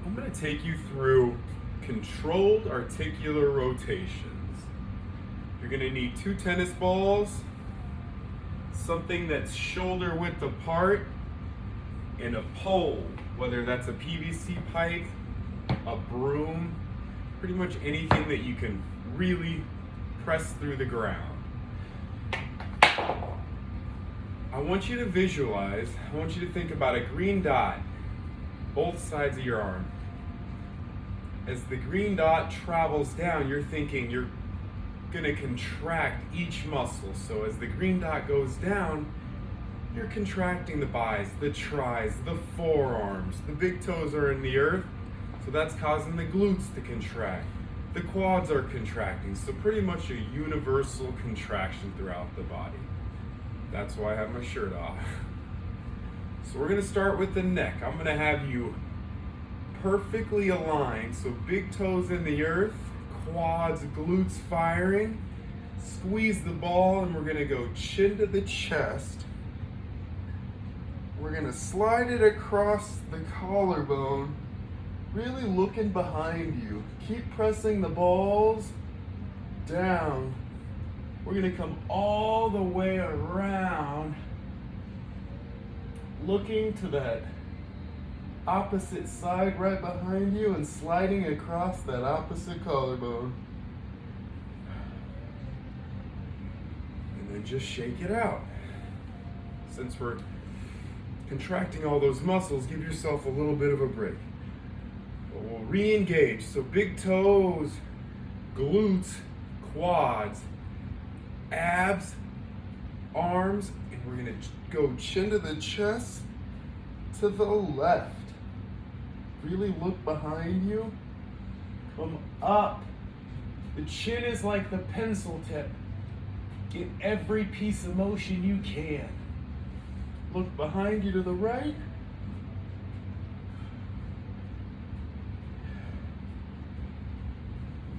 I'm going to take you through controlled articular rotations. You're going to need 2 tennis balls, something that's shoulder width apart, and a pole, whether that's a PVC pipe, a broom, pretty much anything that you can really press through the ground. I want you to visualize, I want you to think about a green dot, both sides of your arm. As the green dot travels down, you're thinking you're gonna contract each muscle. So as the green dot goes down, you're contracting the bis, the tris, the forearms. The big toes are in the earth, so that's causing the glutes to contract. The quads are contracting, so pretty much a universal contraction throughout the body. That's why I have my shirt off. So we're gonna start with the neck. I'm gonna have you perfectly aligned, so big toes in the earth, quads, glutes firing. Squeeze the ball, and we're gonna go chin to the chest. We're gonna slide it across the collarbone, really looking behind you. Keep pressing the balls down. We're gonna come all the way around, looking to that opposite side right behind you and sliding across that opposite collarbone. And then just shake it out. Since we're contracting all those muscles, give yourself a little bit of a break. But we'll re-engage. So big toes, glutes, quads, abs, arms, and we're gonna go chin to the chest to the left. Really look behind you. Come up. The chin is like the pencil tip. Get every piece of motion you can. Look behind you to the right.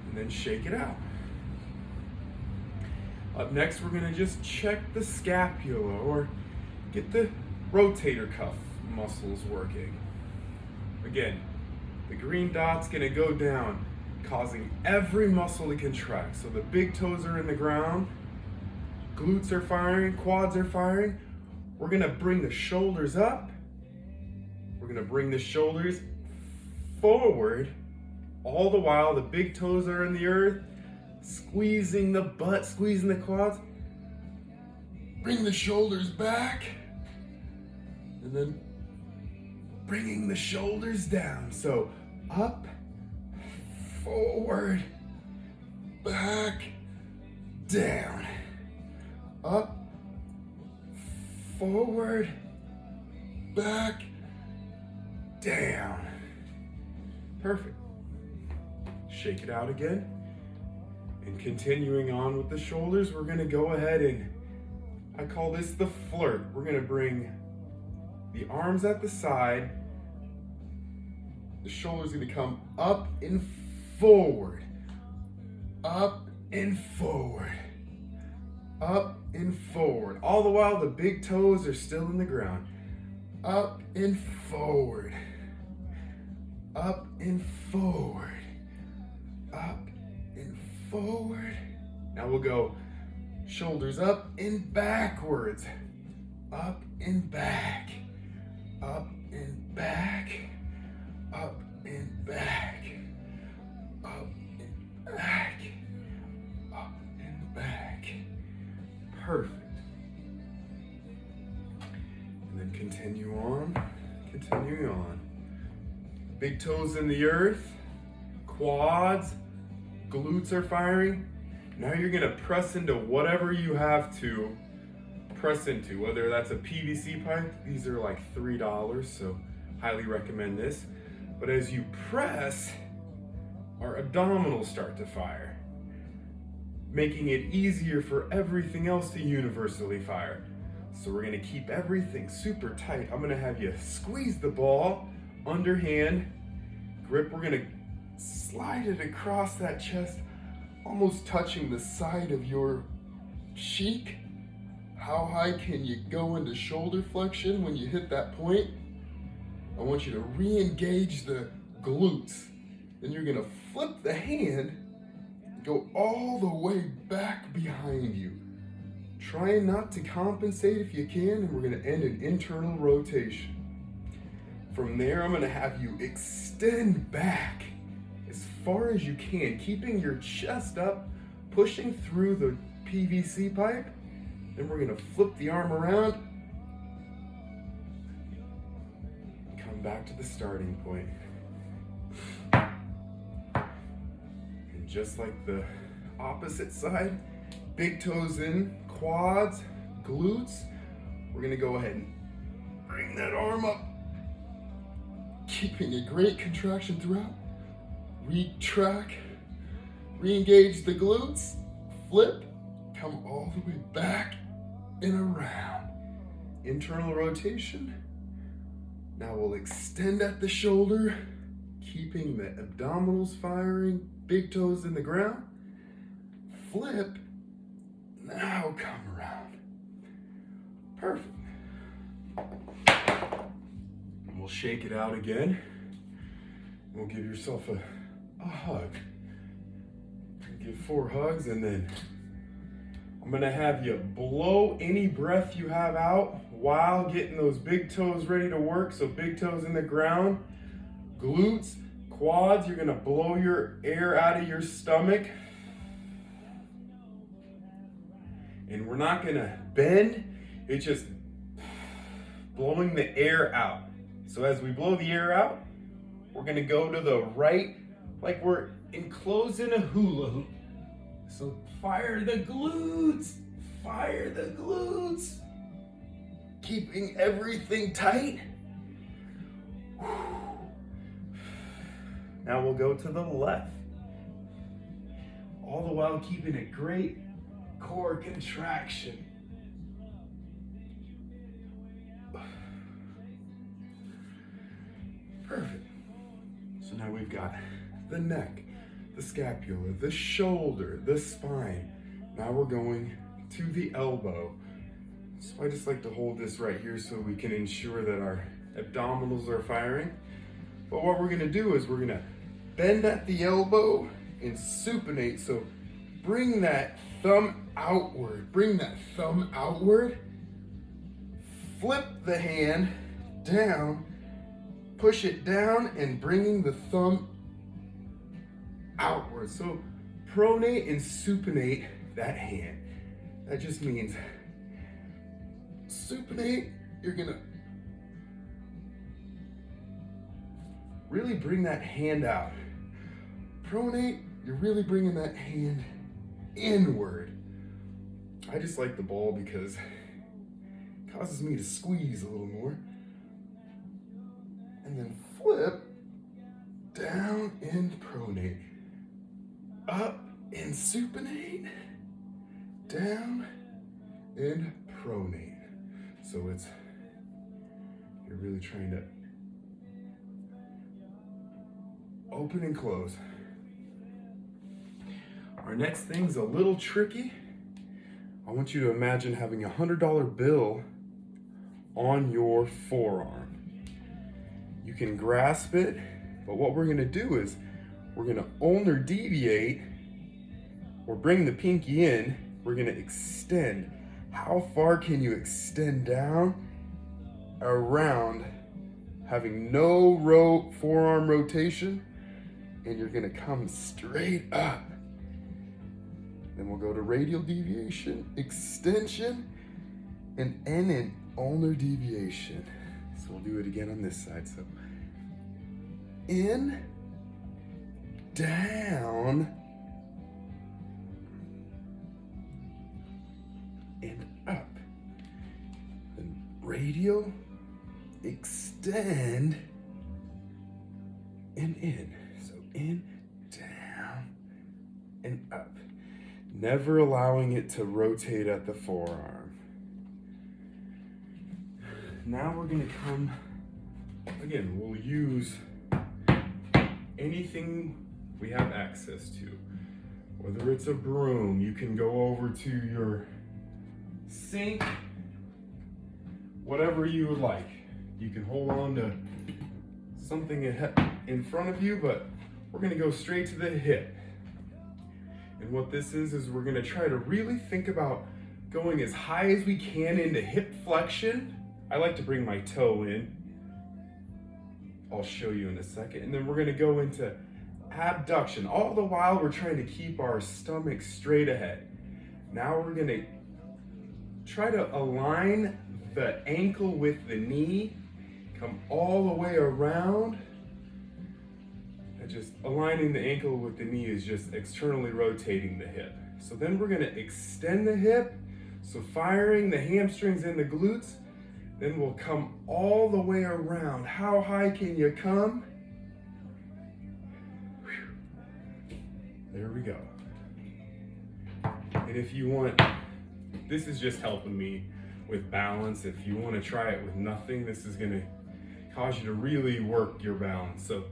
And then shake it out. Up next, we're gonna just check the scapula or get the rotator cuff muscles working. Again, the green dot's gonna go down, causing every muscle to contract. So the big toes are in the ground, glutes are firing, quads are firing. We're gonna bring the shoulders up. We're gonna bring the shoulders forward. All the while, the big toes are in the earth, squeezing the butt, squeezing the quads. Bring the shoulders back, and then bringing the shoulders down. So up, forward, back, down. Up, forward, back, down. Perfect. Shake it out again. And continuing on with the shoulders, we're gonna go ahead and, I call this the flirt. We're gonna bring the arms at the side. The shoulders gonna come up and forward. Up and forward. Up and forward. All the while the big toes are still in the ground. Up and forward. Up and forward. Up and forward. Now we'll go shoulders up and backwards. Up and back. Up and back. Up and back. Up and back. Up and back. Perfect. And then continue on. Continuing on. Big toes in the earth. Quads. Glutes are firing. Now you're gonna press into whatever you have to press into, whether that's a PVC pipe. These are like $3, so highly recommend this. But as you press, our abdominals start to fire, making it easier for everything else to universally fire. So we're gonna keep everything super tight. I'm gonna have you squeeze the ball, underhand grip. We're gonna slide it across that chest, almost touching the side of your cheek. How high can you go into shoulder flexion when you hit that point? I want you to re-engage the glutes. Then you're gonna flip the hand, go all the way back behind you. Trying not to compensate if you can, and we're gonna end in internal rotation. From there, I'm gonna have you extend back as far as you can, keeping your chest up, pushing through the PVC pipe. Then we're gonna flip the arm around, come back to the starting point. And just like the opposite side, big toes in, quads, glutes. We're gonna go ahead and bring that arm up, keeping a great contraction throughout. Retract, re-engage the glutes, flip, come all the way back and around. Internal rotation. Now we'll extend at the shoulder, keeping the abdominals firing, big toes in the ground. Flip, now come around. Perfect. And we'll shake it out again. We'll give yourself a hug. Give 4 hugs, and then I'm gonna have you blow any breath you have out while getting those big toes ready to work. So big toes in the ground, glutes, quads, you're gonna blow your air out of your stomach. And we're not gonna bend, it's just blowing the air out. So as we blow the air out, we're gonna go to the right, like we're enclosed in a hula hoop. So fire the glutes, fire the glutes. Keeping everything tight. Now we'll go to the left. All the while keeping a great core contraction. Perfect. So now we've got the neck, the scapula, the shoulder, the spine. Now we're going to the elbow. So I just like to hold this right here so we can ensure that our abdominals are firing. But what we're gonna do is we're gonna bend at the elbow and supinate. So bring that thumb outward, flip the hand down, push it down, and bringing the thumb outward. So pronate and supinate that hand. That just means supinate, you're gonna really bring that hand out. Pronate, you're really bringing that hand inward. I just like the ball because it causes me to squeeze a little more. And then flip, down and pronate. Up and supinate, down and pronate. So you're really trying to open and close. Our next thing's a little tricky. I want you to imagine having a $100 bill on your forearm. You can grasp it, but what we're gonna do is we're gonna ulnar deviate or bring the pinky in. We're gonna extend. How far can you extend down, around, having no forearm rotation, and you're gonna come straight up. Then we'll go to radial deviation, extension, and end in ulnar deviation. So we'll do it again on this side. So in, down, and up. Then radial, extend, and in. So in, down, and up. Never allowing it to rotate at the forearm. Now we're gonna come, again, we'll use anything we have access to. Whether it's a broom, you can go over to your sink, whatever you would like. You can hold on to something in front of you, but we're gonna go straight to the hip. And what this is we're gonna try to really think about going as high as we can into hip flexion. I like to bring my toe in. I'll show you in a second. And then we're gonna go into abduction. All the while we're trying to keep our stomach straight ahead. Now we're gonna try to align the ankle with the knee, come all the way around. And just aligning the ankle with the knee is just externally rotating the hip. So then we're gonna extend the hip, so firing the hamstrings and the glutes. Then we'll come all the way around. How high can you come? Whew. There we go. And if you want, this is just helping me with balance. If you want to try it with nothing, this is going to cause you to really work your balance. So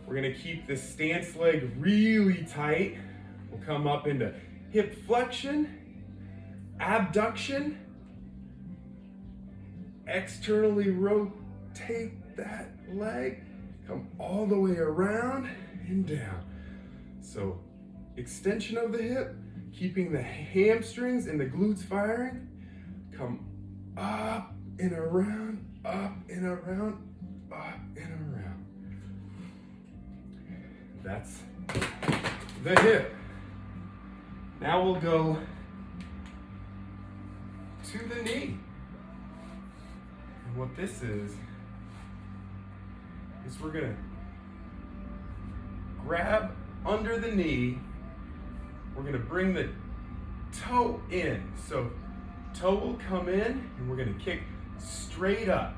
we're going to keep this stance leg really tight. We'll come up into hip flexion, abduction, externally rotate that leg, come all the way around and down. So extension of the hip, keeping the hamstrings and the glutes firing, come up and around, up and around, up and around. That's the hip. Now we'll go to the knee. And what this is we're gonna grab under the knee. We're gonna bring the toe in. So toe will come in and we're gonna kick straight up.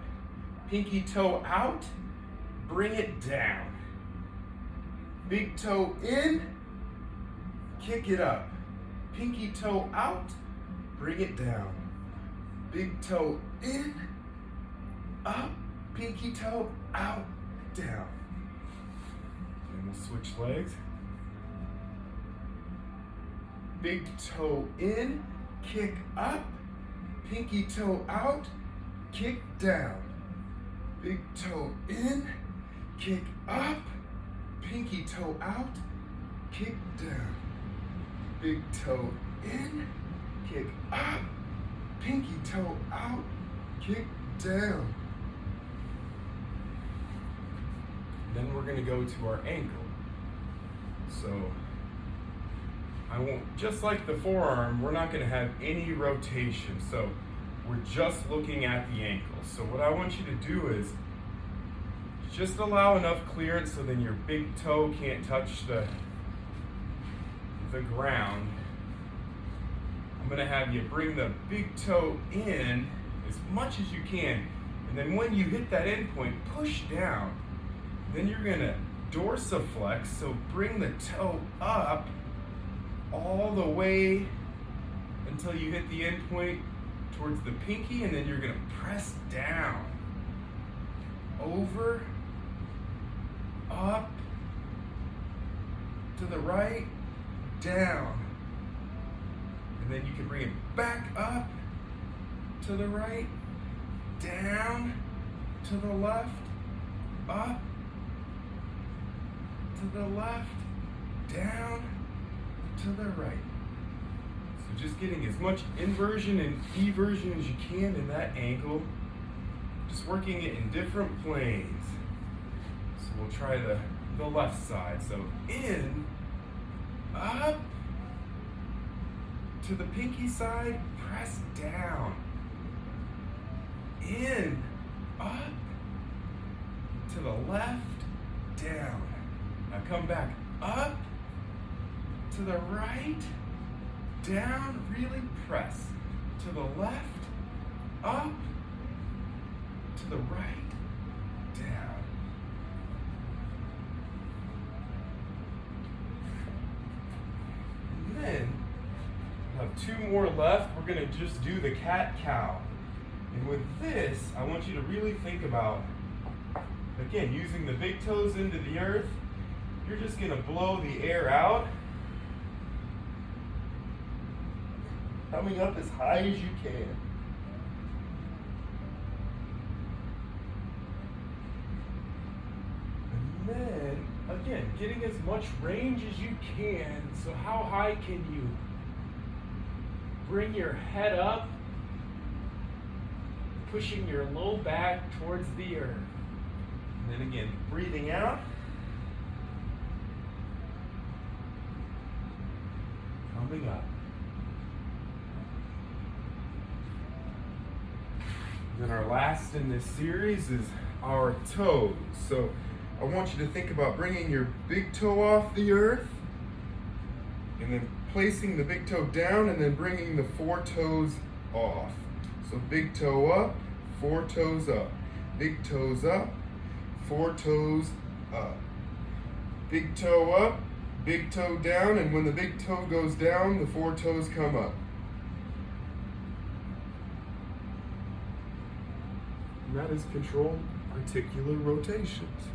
Pinky toe out, bring it down. Big toe in, kick it up. Pinky toe out, bring it down. Big toe in, up, pinky toe out, down. And we'll switch legs. Big toe in, kick up, pinky toe out, kick down. Big toe in, kick up, pinky toe out, kick down. Big toe in, kick up, pinky toe out, kick down. Then we're gonna go to our ankle. So I won't, just like the forearm, we're not gonna have any rotation. So we're just looking at the ankle. So what I want you to do is just allow enough clearance so then your big toe can't touch the ground. I'm gonna have you bring the big toe in as much as you can. And then when you hit that end point, push down. Then you're gonna dorsiflex, so bring the toe up all the way until you hit the end point towards the pinky, and then you're gonna press down. Over, up, to the right, down. And then you can bring it back up, to the right, down, to the left, up, to the left, down, to the right. So just getting as much inversion and eversion as you can in that ankle. Just working it in different planes. So we'll try the left side. So in, up, to the pinky side, press down. In, up, to the left, down. Now come back up, to the right, down, really press. To the left, up, to the right, down. And then, we'll have two more left. We're gonna just do the cat-cow. And with this, I want you to really think about, again, using the big toes into the earth. You're just gonna blow the air out, coming up as high as you can. then, again, getting as much range as you can. So how high can you bring your head up, pushing your low back towards the earth. And then again, breathing out. Coming up. Then our last in this series is our toes. So I want you to think about bringing your big toe off the earth and then placing the big toe down and then bringing the 4 toes off. So big toe up, 4 toes up. Big toes up, 4 toes up. Big toe up, big toe down, and when the big toe goes down, the 4 toes come up. And that is controlled articular rotations.